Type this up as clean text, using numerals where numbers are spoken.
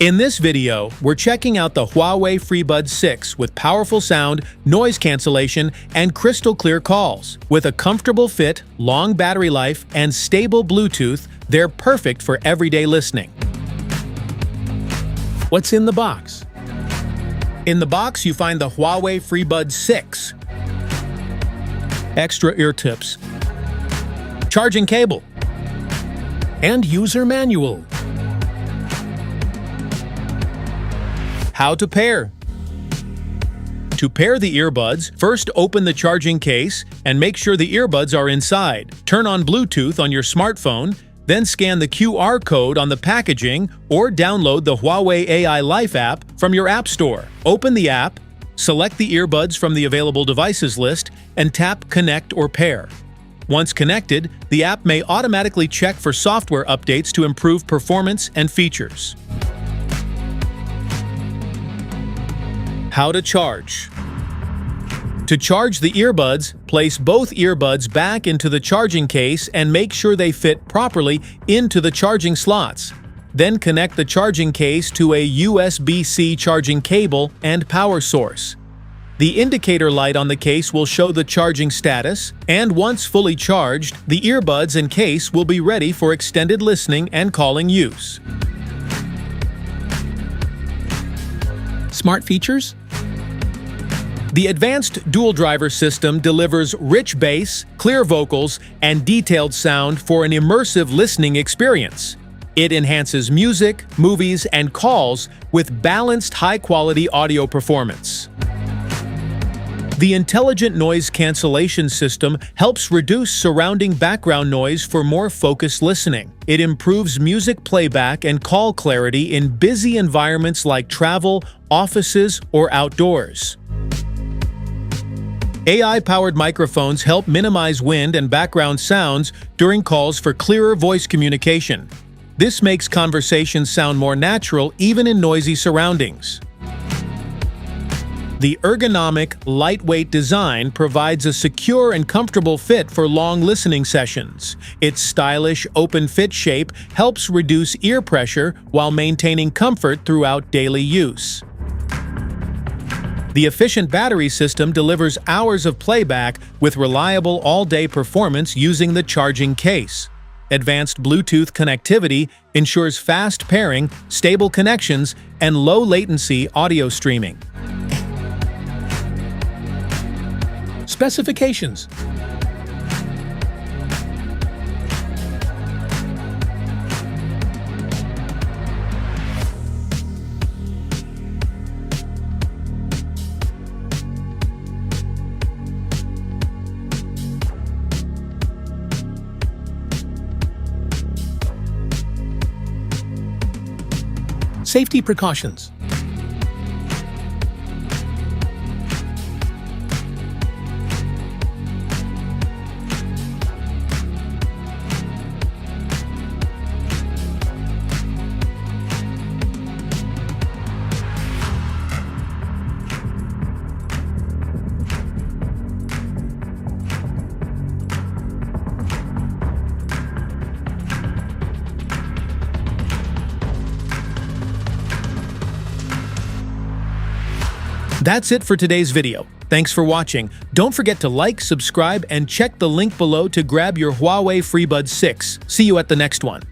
In this video, we're checking out the Huawei FreeBuds 6 with powerful sound, noise cancellation, and crystal clear calls. With a comfortable fit, long battery life, and stable Bluetooth, they're perfect for everyday listening. What's in the box? In the box, you find the Huawei FreeBuds 6, extra ear tips, charging cable, and user manual. How to pair. To pair the earbuds, first open the charging case and make sure the earbuds are inside. Turn on Bluetooth on your smartphone, then scan the QR code on the packaging or download the Huawei AI Life app from your app store. Open the app, select the earbuds from the available devices list, and tap Connect or Pair. Once connected, the app may automatically check for software updates to improve performance and features. How to charge. To charge the earbuds, place both earbuds back into the charging case and make sure they fit properly into the charging slots. Then connect the charging case to a USB-C charging cable and power source. The indicator light on the case will show the charging status, and once fully charged, the earbuds and case will be ready for extended listening and calling use. Smart features? The advanced dual-driver system delivers rich bass, clear vocals, and detailed sound for an immersive listening experience. It enhances music, movies, and calls with balanced high-quality audio performance. The intelligent noise cancellation system helps reduce surrounding background noise for more focused listening. It improves music playback and call clarity in busy environments like travel, offices, or outdoors. AI-powered microphones help minimize wind and background sounds during calls for clearer voice communication. This makes conversations sound more natural even in noisy surroundings. The ergonomic, lightweight design provides a secure and comfortable fit for long listening sessions. Its stylish, open-fit shape helps reduce ear pressure while maintaining comfort throughout daily use. The efficient battery system delivers hours of playback with reliable all-day performance using the charging case. Advanced Bluetooth connectivity ensures fast pairing, stable connections, and low-latency audio streaming. Specifications. Safety precautions. That's it for today's video. Thanks for watching. Don't forget to like, subscribe, and check the link below to grab your Huawei FreeBuds 6. See you at the next one.